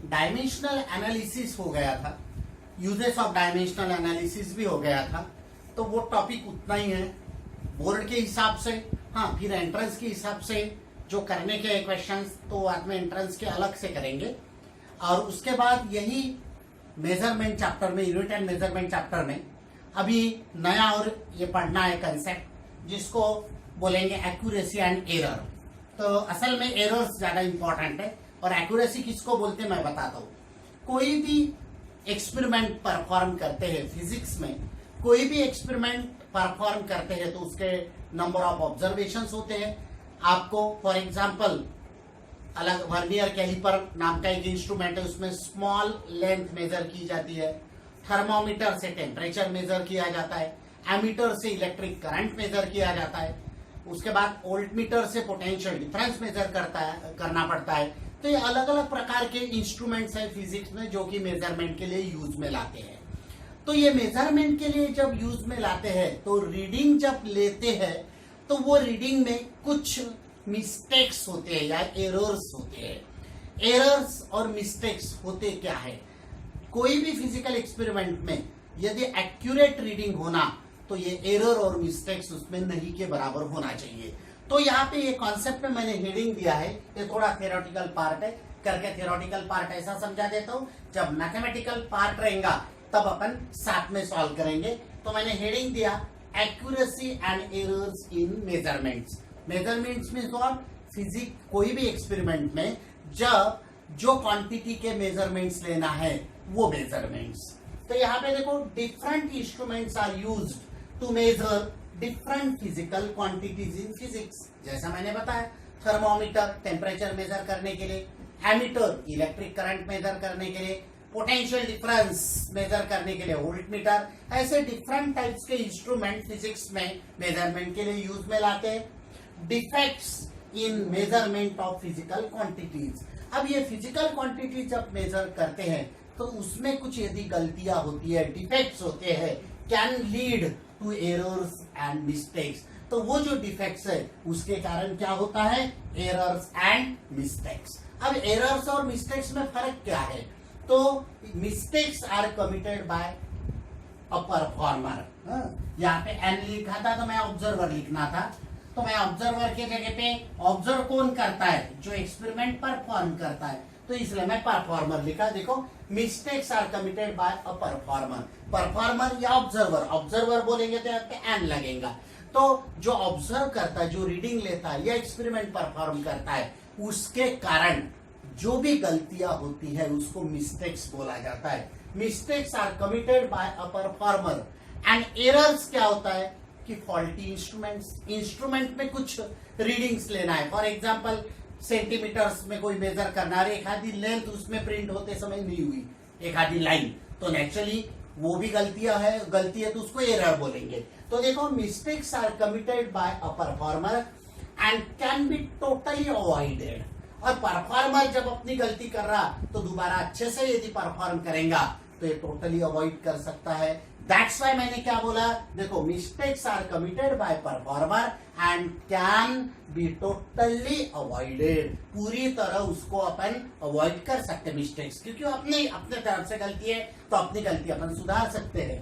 Dimensional analysis हो गया था, यूजेस ऑफ डायमेंशनल एनालिसिस भी हो गया था, तो वो टॉपिक उतना ही है बोर्ड के हिसाब से। हाँ, फिर एंट्रेंस के हिसाब से जो करने के क्वेश्चंस तो बाद में एंट्रेंस के अलग से करेंगे। और उसके बाद यही मेजरमेंट चैप्टर में, यूनिट एंड मेजरमेंट चैप्टर में अभी नया और ये पढ़ना है कंसेप्ट जिसको बोलेंगे एक्यूरेसी एंड एरर। तो असल में एरर्स ज्यादा इंपॉर्टेंट है और एक्यूरेसी किसको बोलते हैं मैं बताता हूँ। कोई भी एक्सपेरिमेंट परफॉर्म करते हैं फिजिक्स में, कोई भी एक्सपेरिमेंट परफॉर्म करते हैं तो उसके नंबर ऑफ ऑब्जर्वेशंस होते हैं। आपको फॉर एग्जांपल अलग वर्नियर कैलिपर नाम का एक इंस्ट्रूमेंट है, उसमें स्मॉल लेंथ मेजर की जाती है। थर्मोमीटर से टेम्परेचर मेजर किया जाता है। एमीटर से इलेक्ट्रिक करंट मेजर किया जाता है। उसके बाद वोल्टमीटर से पोटेंशियल डिफरेंस मेजर करना पड़ता है। तो ये अलग अलग प्रकार के इंस्ट्रूमेंट्स हैं फिजिक्स में जो कि मेजरमेंट के लिए यूज में लाते हैं। तो ये मेजरमेंट के लिए जब यूज में लाते हैं तो रीडिंग जब लेते हैं तो वो रीडिंग में कुछ मिस्टेक्स होते हैं या एरर्स होते हैं। एरर्स और मिस्टेक्स होते क्या है, कोई भी फिजिकल एक्सपेरिमेंट में यदि एक्यूरेट रीडिंग होना तो ये एरर और मिस्टेक्स उसमें नहीं के बराबर होना चाहिए। तो यहाँ पे ये कॉन्सेप्ट में मैंने हेडिंग दिया है, ये थोड़ा थियोरेटिकल पार्ट है, करके थियोरेटिकल पार्ट ऐसा समझा देता हूँ, जब मैथमेटिकल पार्ट रहेगा तब अपन साथ में सॉल्व करेंगे। तो मैंने हेडिंग दिया accuracy and errors in measurements. Measurements means what, physics कोई भी एक्सपेरिमेंट में जब जो क्वांटिटी के मेजरमेंट्स लेना है वो मेजरमेंट्स। तो यहाँ पे देखो different instruments are used to measure different physical quantities in physics. जैसा मैंने बताया, थर्मोमीटर टेम्परेचर मेजर करने के लिए, एमीटर इलेक्ट्रिक करंट मेजर करने के लिए, पोटेंशियल डिफरेंस मेजर करने के लिए वोल्टमीटर, ऐसे डिफरेंट टाइप्स के इंस्ट्रूमेंट फिजिक्स में मेजरमेंट के लिए यूज में लाते हैं। Defects in measurement of physical quantities. अब ये फिजिकल क्वांटिटी जब मेजर करते हैं तो उसमें कुछ यदि गलतियां होती है, डिफेक्ट्स होते हैं, can lead to errors and mistakes. तो वो जो डिफेक्ट्स है उसके कारण क्या होता है, एरर्स एंड मिस्टेक्स। अब एरर्स और मिस्टेक्स में फर्क क्या है, तो mistakes are committed by a performer. यहाँ पे एन लिखा था तो मैं ऑब्जर्वर लिखना था, तो मैं ऑब्जर्वर के जगह पे ऑब्जर्व कौन करता है, जो एक्सपेरिमेंट परफॉर्म करता है, तो इसलिए मैं परफॉर्मर लिखा। देखो mistakes are committed by a performer, performer या ऑब्जर्वर, ऑब्जर्वर बोलेंगे तो यहाँ पे एन लगेगा। तो जो ऑब्जर्व करता है, जो रीडिंग लेता है या एक्सपेरिमेंट परफॉर्म करता है, उसके कारण जो भी गलतियां होती है उसको मिस्टेक्स बोला जाता है। Mistakes are committed by a performer and errors क्या होता है कि फॉल्टी इंस्ट्रूमेंट्स, इंस्ट्रूमेंट में कुछ रीडिंग्स लेना है, फॉर एग्जांपल सेंटीमीटर्स में कोई मेजर करना है, एक आधी लेंथ उसमें प्रिंट होते समय नहीं हुई, एक आधी लाइन, तो नेचुरली वो भी गलती है तो उसको एरर बोलेंगे। तो देखो mistakes are committed by a performer and can be totally avoided. और परफॉर्मर जब अपनी गलती कर रहा तो दोबारा अच्छे से यदि परफॉर्म करेगा तो ये टोटली अवॉइड कर सकता है। दैट्स वाई मैंने क्या बोला, देखो mistakes are committed by performer and can be totally avoided. पूरी तरह उसको अपन अवॉइड कर सकते हैं मिस्टेक्स, क्योंकि अपने तरफ से गलती है तो अपनी गलती अपन सुधार सकते हैं।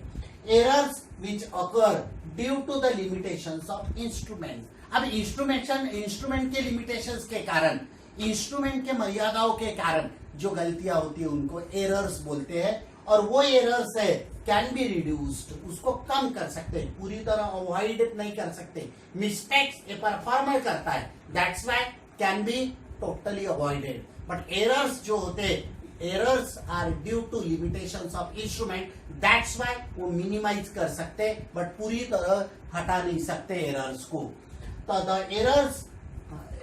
Errors which occur due to the limitations of instrument. अब इंस्ट्रूमेंट के लिमिटेशंस के कारण, इंस्ट्रूमेंट के मर्यादाओं के कारण जो गलतियां होती है उनको एरर्स बोलते हैं। और वो एरर्स है कैन बी रिड्यूस्ड, उसको कम कर सकते हैं, पूरी तरह अवॉइड नहीं कर सकते। मिस्टेक्स ए परफॉर्मर करता है, that's why can be totally avoided. But errors जो होते हैं, errors are due to limitations of instrument, that's why वो मिनिमाइज कर सकते बट पूरी तरह हटा नहीं सकते एरर्स को। तो द एरर्स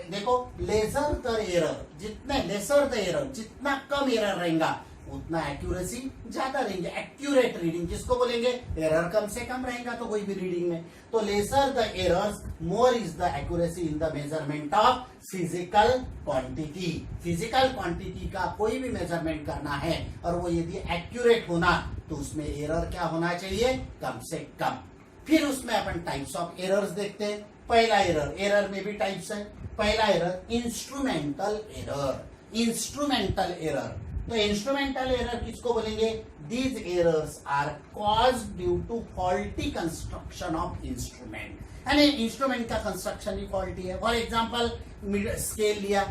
देखो लेसर द एरर, जितने लेसर द एरर, जितना कम एरर रहेगा उतना एक्यूरेसी ज्यादा रहेंगे। एक्यूरेट रीडिंग किसको बोलेंगे, एरर कम से कम रहेगा तो कोई भी रीडिंग में। तो lesser the errors more is the accuracy in the measurement of physical quantity. Physical quantity का कोई भी मेजरमेंट करना है और वो यदि एक्यूरेट होना तो उसमें एरर क्या होना चाहिए, कम से कम। फिर उसमें अपन टाइप्स ऑफ एरर्स देखते हैं। पहला एरर में भी टाइप्स है। पहला error instrumental error. Instrumental error तो इंस्ट्रूमेंटल एरर किसको बोलेंगे? These errors are caused due to faulty construction of instrument, यानी इंस्ट्रूमेंट का कंस्ट्रक्शन ही फॉल्टी है। फॉर एग्जांपल स्केल लिया,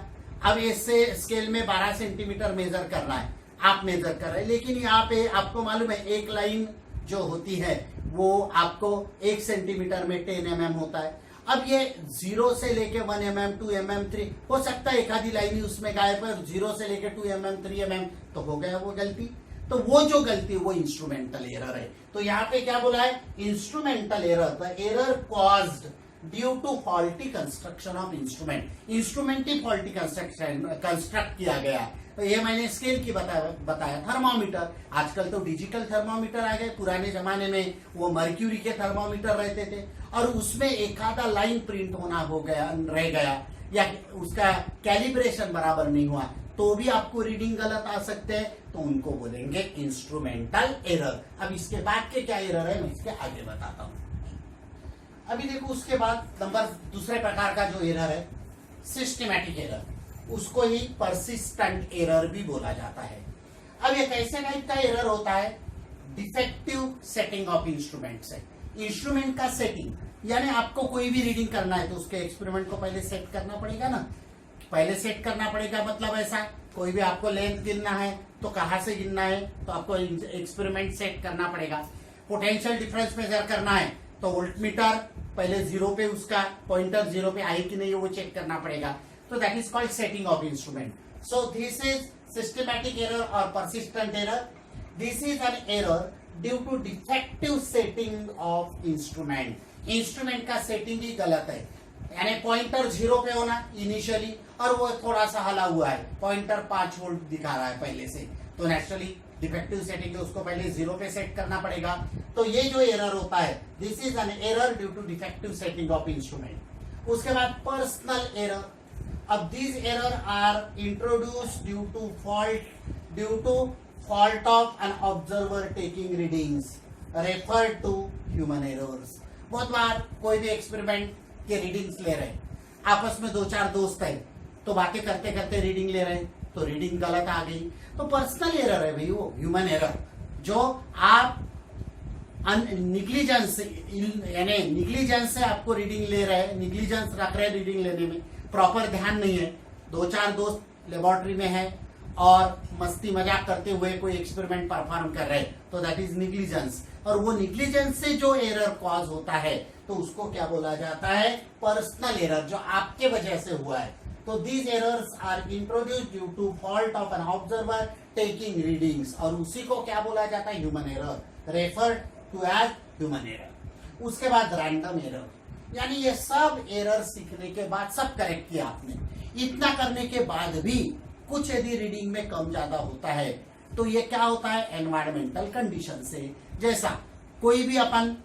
अब इससे स्केल में 12 सेंटीमीटर मेजर करना है, आप मेजर कर रहे हैं, लेकिन यहाँ पे आपको मालूम है एक लाइन जो होती है वो आपको 1 सेंटीमीटर में 10 mm होता है। अब ये 0 से लेके 1 mm 2 mm 3 हो सकता है एक आधी लाइन ही उसमें गायब है, 0 से लेके 2 mm 3 mm तो हो गया वो गलती। तो वो जो गलती वो इंस्ट्रूमेंटल एरर है। तो यहाँ पे क्या बोला है? Instrumental error, the error caused due to faulty construction of instrument, instrument ही फॉल्टी कंस्ट्रक्ट किया गया। तो ये मैंने स्केल की बताया। थर्मोमीटर, आजकल तो डिजिटल थर्मोमीटर आ गए, पुराने जमाने में वो मर्क्यूरी के थर्मोमीटर रहते थे और उसमें एक आधा लाइन प्रिंट होना रह गया या उसका कैलिब्रेशन बराबर नहीं हुआ तो भी आपको रीडिंग गलत आ सकते हैं, तो उनको बोलेंगे इंस्ट्रूमेंटल एरर। अब इसके बाद के क्या एरर है मैं इसके आगे बताता हूं। अभी देखो उसके बाद दूसरे प्रकार का जो एरर है सिस्टमैटिक एरर, उसको ही परसिस्टेंट एरर भी बोला जाता है। अब ये कैसे टाइप का एरर होता है? डिफेक्टिव सेटिंग ऑफ इंस्ट्रूमेंट से, इंस्ट्रूमेंट का सेटिंग, यानी आपको कोई भी रीडिंग करना है तो उसके एक्सपेरिमेंट को पहले सेट करना पड़ेगा ना, पहले सेट करना पड़ेगा। मतलब ऐसा कोई भी आपको लेंथ गिनना है तो कहां से गिनना है, तो आपको एक्सपेरिमेंट सेट करना पड़ेगा। पोटेंशियल डिफरेंस मेजर करना है तो वोल्टमीटर पहले 0 पे, उसका पॉइंटर 0 पे आई कि नहीं वो चेक करना पड़ेगा। So that is called setting of instrument. So this is systematic error or persistent error. This is an error due to defective setting of instrument. Instrument का setting ही गलत है, यानी पॉइंटर 0 पे होना इनिशियली और वो थोड़ा सा हला हुआ है, पॉइंटर 5 वोल्ट दिखा रहा है पहले से, तो नेचुरली डिफेक्टिव सेटिंग है, उसको पहले 0 पे सेट करना पड़ेगा। तो ये जो एरर होता है this is an error due to defective setting of instrument. उसके बाद पर्सनल एरर। अब these error are introduced due to fault of an observer taking readings, referred to human errors। बहुत बार कोई भी एक्सपेरिमेंट के रीडिंग्स ले रहे हैं, आपस में 2-4 दोस्त है तो बातें करते करते रीडिंग ले रहे हैं, तो रीडिंग गलत आ गई, तो पर्सनल एरर है भाई, वो ह्यूमन एरर जो आप निग्लिजेंस, यानी निग्लिजेंस से आपको रीडिंग ले रहे हैं, निग्लिजेंस रख रहे हैं रीडिंग लेने में, प्रॉपर ध्यान नहीं है, 2-4 दोस्त लेबोरेटरी में है और मस्ती मजाक करते हुए कोई एक्सपेरिमेंट परफॉर्म कर रहे हैं, तो दैट इज निग्लिजेंस। और वो निग्लिजेंस से जो एरर कॉज होता है तो उसको क्या बोला जाता है? पर्सनल एरर, जो आपके वजह से हुआ है। तो these errors are introduced due to fault of an observer taking readings, और उसी को क्या बोला जाता है? Human error, referred to as human error. उसके बाद रैंडम एरर, यानी ये सब एरर सीखने के बाद सब करेक्ट किया आपने, इतना करने के बाद भी कुछ यदि रीडिंग में कम ज्यादा होता है तो ये क्या होता है? एनवायरमेंटल कंडीशन से। जैसा कोई भी अपन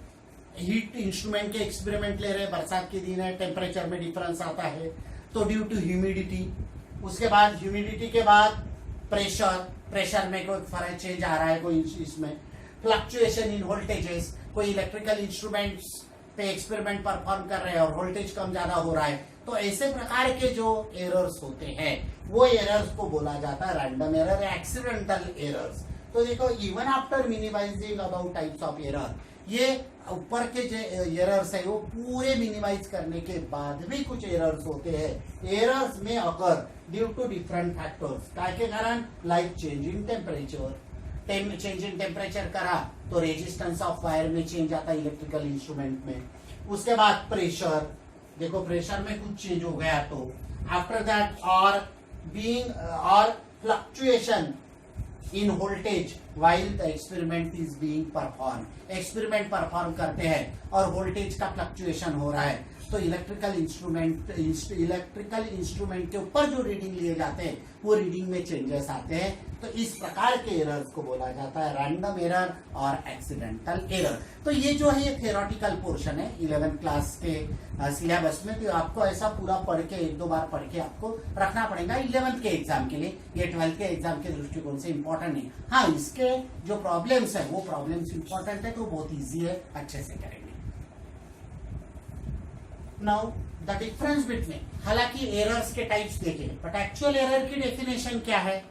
हीट इंस्ट्रूमेंट के एक्सपेरिमेंट ले रहे हैं, बरसात के दिन है, टेम्परेचर में डिफरेंस आता है तो ड्यू टू ह्यूमिडिटी। उसके बाद ह्यूमिडिटी के बाद प्रेशर में कोई फर्क चेंज आ रहा है, कोई इसमें फ्लक्चुएशन इन वोल्टेजेस, कोई इलेक्ट्रिकल इंस्ट्रूमेंट्स पे एक्सपेरिमेंट परफॉर्म कर रहे हैं और वोल्टेज कम ज्यादा हो रहा है, तो ऐसे प्रकार के जो एरर्स होते हैं वो एरर्स को बोला जाता है रैंडम एरर, एक्सीडेंटल एरर्स। तो देखो even after minimizing about types of error, ये ऊपर के जो एरर्स है वो पूरे मिनिमाइज करने के बाद भी कुछ एरर्स होते हैं। एरर्स में अगर ड्यू टू डिफरेंट फैक्टर्स, क्या के कारण? Like change in temperature, change in temperature करा तो रेजिस्टेंस ऑफ वायर में चेंज आता है इलेक्ट्रिकल इंस्ट्रूमेंट में। उसके बाद प्रेशर, देखो प्रेशर में कुछ चेंज हो गया तो आफ्टर दैट और fluctuation in voltage while the experiment is being perform, experiment perform करते हैं और वोल्टेज का फ्लक्चुएशन हो रहा है तो इलेक्ट्रिकल इंस्ट्रूमेंट के ऊपर जो रीडिंग लिए जाते हैं वो रीडिंग में चेंजेस आते हैं। तो इस प्रकार के एरर्स को बोला जाता है रैंडम एरर और एक्सीडेंटल एरर। तो ये जो है ये थियोरेटिकल पोर्शन है 11th क्लास के सिलेबस में, तो आपको ऐसा पूरा पढ़ के 1-2 बार पढ़ के आपको रखना पड़ेगा 11th के एग्जाम के लिए। ये 12th के एग्जाम के दृष्टिकोण से इंपॉर्टेंट नहीं। हाँ, इसके जो प्रॉब्लम्स है वो प्रॉब्लम्स इंपॉर्टेंट है, तो बहुत ईजी है, अच्छे से करेंगे। नाउ द डिफरेंस बिटवीन, हालांकि एरर्स के टाइप्स देखे बट एक्चुअल एरर की डेफिनेशन क्या है?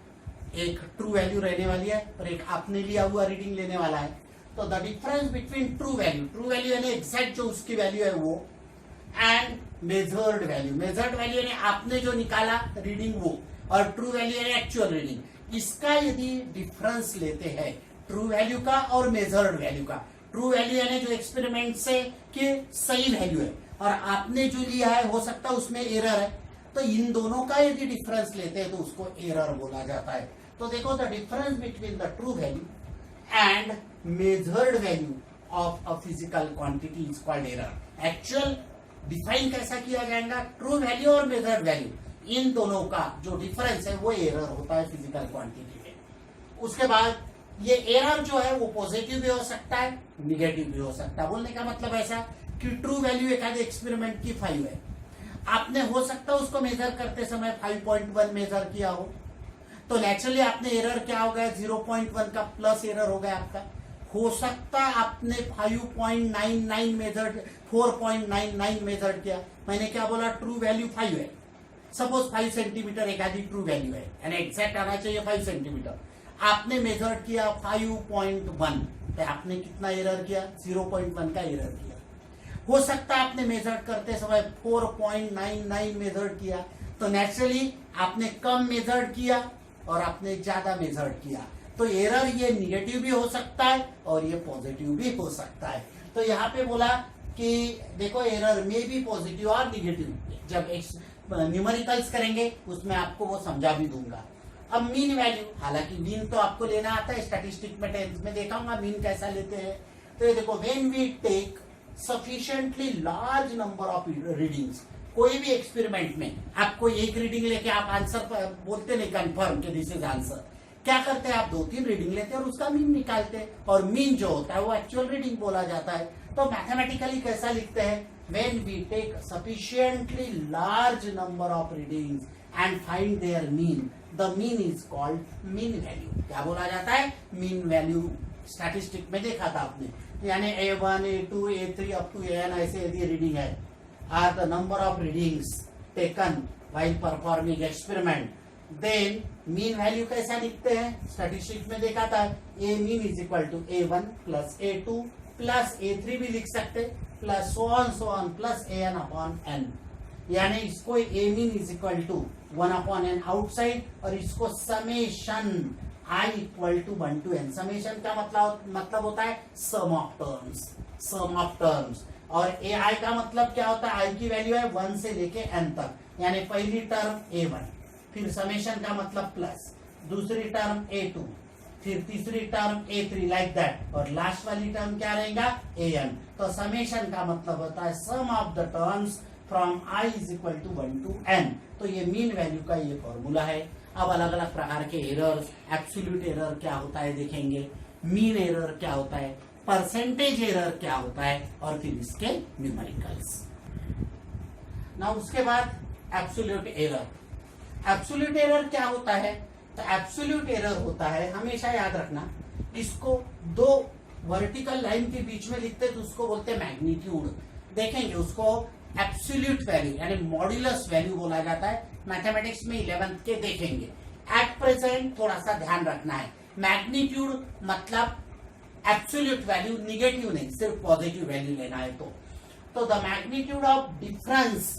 एक ट्रू वैल्यू रहने वाली है और एक आपने लिया हुआ रीडिंग लेने वाला है। तो the difference between true value यानी एग्जैक्ट जो उसकी वैल्यू है वो, एंड मेजर्ड वैल्यू यानी आपने जो निकाला रीडिंग वो, और ट्रू वैल्यू यानी एक्चुअल रीडिंग, इसका यदि डिफरेंस लेते हैं ट्रू वैल्यू का और मेजर्ड वैल्यू का, ट्रू वैल्यू यानी जो एक्सपेरिमेंट से कि सही वैल्यू है और आपने जो लिया है हो सकता है उसमें एरर है, तो इन दोनों का यदि डिफरेंस लेते हैं तो उसको एरर बोला जाता है। तो देखो the difference between the true value and measured value of a physical quantity is called error. Actual define कैसा किया जाएगा, ट्रू वैल्यू और मेजर्ड वैल्यू, इन दोनों का जो डिफरेंस है वो एरर होता है फिजिकल क्वांटिटी में। उसके बाद ये एरर जो है वो पॉजिटिव भी हो सकता है, निगेटिव भी हो सकता है। बोलने का मतलब ऐसा कि ट्रू वैल्यू एक आधे एक्सपेरिमेंट की 5 है, आपने हो सकता है उसको मेजर करते समय 5.1 मेजर किया हो, तो नेचुरली आपने एरर क्या हो गया, 0.1 का प्लस एरर हो गया आपका। हो सकता है आपने 5.99 मेजर, 4.99 मेजर किया। मैंने क्या बोला, ट्रू वैल्यू 5 है, सपोज 5 सेंटीमीटर एक आधी ट्रू वैल्यू है, यानी एग्जैक्ट आना चाहिए 5 सेंटीमीटर। आपने मेजर किया 5.1, तो आपने कितना एरर किया, 0.1 का एरर किया। हो सकता है आपने मेजर करते समय 4.99 मेजर किया, तो नेचुरली आपने कम मेजर किया और आपने ज्यादा मेजर किया, तो एरर ये निगेटिव भी हो सकता है और ये पॉजिटिव भी हो सकता है। तो यहाँ पे बोला कि देखो एरर में भी पॉजिटिव और निगेटिव, जब न्यूमेरिकल्स करेंगे उसमें आपको वो समझा भी दूंगा। अब मीन वैल्यू, हालांकि मीन तो आपको लेना आता है, स्टैटिस्टिक में 10th में देखाऊंगा मीन कैसा लेते हैं। तो ये देखो, when we take sufficiently large number of readings, कोई भी एक्सपेरिमेंट में आपको एक रीडिंग लेके आप आंसर बोलते नहीं कंफर्म कि दिस इज आंसर, क्या करते हैं आप 2-3 रीडिंग लेते हैं और उसका मीन निकालते हैं, और मीन जो होता है वो एक्चुअल रीडिंग बोला जाता है। तो मैथमेटिकली कैसा लिखते हैं, when we take sufficiently large number of readings and find their mean, the mean is called mean value. क्या बोला जाता है, मीन वैल्यू। स्टैटिस्टिक में देखा था आपने, यानी A1, A2, A3 up to AN ऐसे यदि रीडिंग है, are the number of readings taken while performing experiment, then mean value कैसा लिखते हैं, स्टैटिस्टिक्स में देखा था, a mean is equal to A1 plus A2 plus A3 भी लिख सकते, plus so on plus AN upon N, यानी इसको a mean is equal to 1 upon N outside, और इसको summation I equal to 1 to N। Summation का मतलब होता है सम ऑफ टर्म्स, और AI का मतलब क्या होता है, I की वैल्यू है 1 से लेके N तक, यानी पहली टर्म A1, फिर समेशन का मतलब प्लस, दूसरी टर्म A2, फिर तीसरी टर्म A3, लाइक दैट, और लास्ट वाली टर्म क्या रहेगा, AN। तो समेशन का मतलब होता है sum of the terms from I is equal to 1 to N। तो ये मीन वैल्यू का ये फॉर्मूला है। अब अलग अलग प्रकार के एरर्स, एब्सोल्यूट एरर क्या होता है देखेंगे, मीन एरर क्या होता है, परसेंटेज एरर क्या होता है, और फिर इसके न्यूमेरिकल्स। ना उसके बाद एब्सोल्यूट एरर। एब्सोल्यूट एरर क्या होता है, तो एब्सोल्यूट एरर होता है, हमेशा याद रखना, इसको 2 वर्टिकल लाइन के बीच में लिखते तो उसको बोलते हैं मैग्नीट्यूड। देखेंगे उसको एब्सोल्यूट वैल्यू यानी मॉड्यूलस वैल्यू बोला जाता है, मैथमेटिक्स में 11th के देखेंगे। एट प्रेजेंट थोड़ा सा ध्यान रखना है, मैग्नीट्यूड मतलब एब्सोल्यूट वैल्यू, निगेटिव नहीं, सिर्फ पॉजिटिव वैल्यू लेना है। तो the magnitude of difference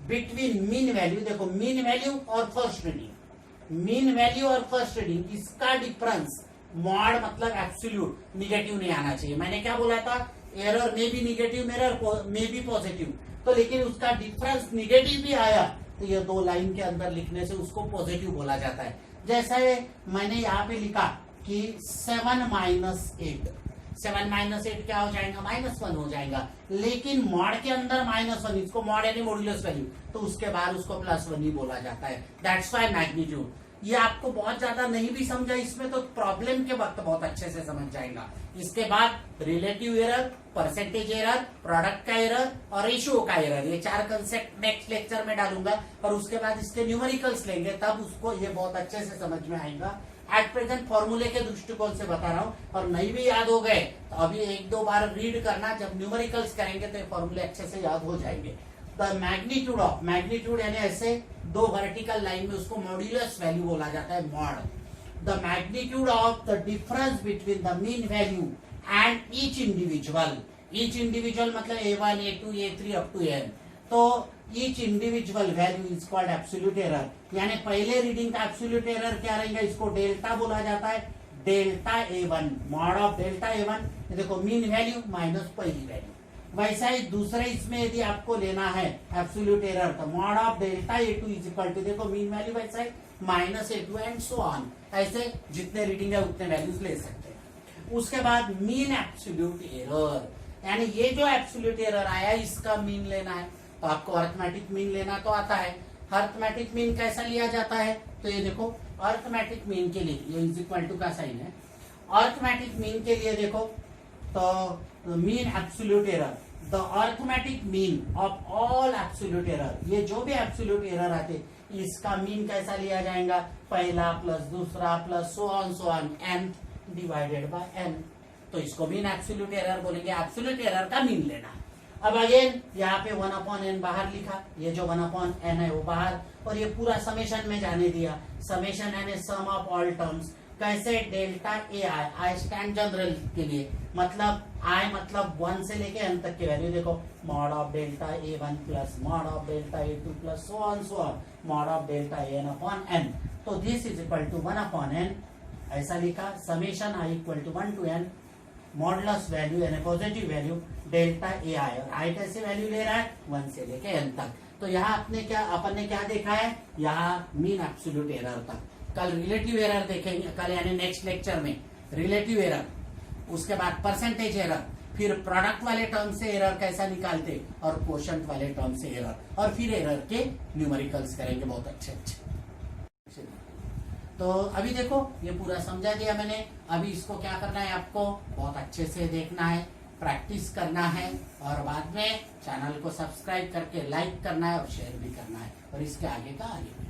between mean value, देखो मीन वैल्यू और फर्स्ट रीडिंग, मीन वैल्यू और फर्स्ट रीडिंग, इसका डिफरेंस, मॉड मतलब एब्सोल्यूट, निगेटिव नहीं आना चाहिए। मैंने क्या बोला था, एरर में भी निगेटिव, एरर में भी पॉजिटिव, तो लेकिन उसका डिफरेंस निगेटिव भी आया तो ये 2 लाइन के अंदर लिखने से उसको पॉजिटिव बोला जाता है। जैसे मैंने यहाँ पे लिखा कि 7 माइनस 8 क्या हो जाएगा, -1 हो जाएगा, लेकिन मॉड के अंदर -1, इसको मॉड यानी मॉड्यूलस वैल्यू, तो उसके बाद उसको +1 ही बोला जाता है। That's why magnitude. ये आपको बहुत ज्यादा नहीं भी समझा इसमें तो प्रॉब्लम के वक्त बहुत अच्छे से समझ जाएगा। इसके बाद relative error, percentage error, product का एरर और रेशियो का एरर, ये 4 कंसेप्ट नेक्स्ट लेक्चर में डालूंगा, और उसके बाद इसके न्यूमेरिकल्स लेंगे, तब उसको ये बहुत अच्छे से समझ में आएगा। एट प्रेजेंट फॉर्मूले के दृष्टिकोण से बता रहा हूं, और नहीं भी याद हो गए तो अभी 1-2 बार रीड करना, जब न्यूमेरिकल्स करेंगे तो ये फॉर्मूले अच्छे से याद हो जाएंगे। द मैग्नीट्यूड यानी ऐसे 2 वर्टिकल लाइन में उसको मॉड्यूलस वैल्यू बोला जाता है, mod. The magnitude of the difference between the mean value and each individual मतलब A1, A2, A3 up to n। तो each individual value is called absolute error, यानी पहले रीडिंग का एब्सोल्यूट एरर क्या रहेगा, इसको डेल्टा बोला जाता है। Delta A1 mod of delta A1, देखो मीन वैल्यू माइनस पहली वैल्यू। वैसा ही दूसरे इसमें यदि आपको लेना है एब्सोल्यूट एरर, तो mod of delta A2 is equal to, देखो मीन वैल्यू वैसा है minus A2 and so on, ऐसे जितने रीडिंग है उतने वैल्यूज ले सकते हैं। उसके बाद मीन एब्सोल्यूट एरर, यानी ये जो एब्सोल्यूट एरर आया इसका मीन लेना है, तो आपको अरिथमेटिक मीन लेना तो आता है। अरिथमेटिक मीन कैसा लिया जाता है, तो ये देखो अरिथमेटिक मीन के लिए ये इज इक्वल टू का साइन है। अरिथमेटिक मीन के लिए देखो तो mean absolute error, the arithmetic mean of all absolute error, ये जो भी एब्सोल्यूट एरर आते इसका मीन कैसा लिया जाएगा, पहला प्लस दूसरा plus so on n divided by n, तो इसको मीन एब्सोल्यूट एरर बोलेंगे। एब्सोल्यूट एरर का मीन लेना है। अब अगेन यहाँ पे 1/n बाहर लिखा, ये जो 1/n है वो बाहर, और ये पूरा समेशन में जाने दिया। समेशन यानी सम ऑफ ऑल टर्म्स, कैसे, डेल्टा आई स्टैंड जनरल के लिए, मतलब आई मतलब 1 से लेके n तक की वैल्यू, देखो mod of delta A1 plus mod of delta A2 plus so on mod of delta n/n, तो this is equal to 1/n, ऐसा लिखा। Summation i equal to 1 to n modulus value यानी positive value delta AI, और आई कैसे value ले रहा है 1 से लेके n तक। तो यहाँ अपन ने क्या देखा है, यहाँ मीन एब्सोल्यूट एरर तक। कल रिलेटिव एरर देखेंगे, कल यानी नेक्स्ट लेक्चर में रिलेटिव एरर, उसके बाद परसेंटेज एरर, फिर प्रोडक्ट वाले टर्म से एरर कैसा निकालते, और क्वोशंट वाले टर्म से एरर, और फिर एरर के न्यूमेरिकल्स करेंगे बहुत अच्छे। तो अभी देखो ये पूरा समझा दिया मैंने। अभी इसको क्या करना है, आपको बहुत अच्छे से देखना है, प्रैक्टिस करना है, और बाद में चैनल को सब्सक्राइब करके लाइक करना है और शेयर भी करना है, और इसके आगे का आगे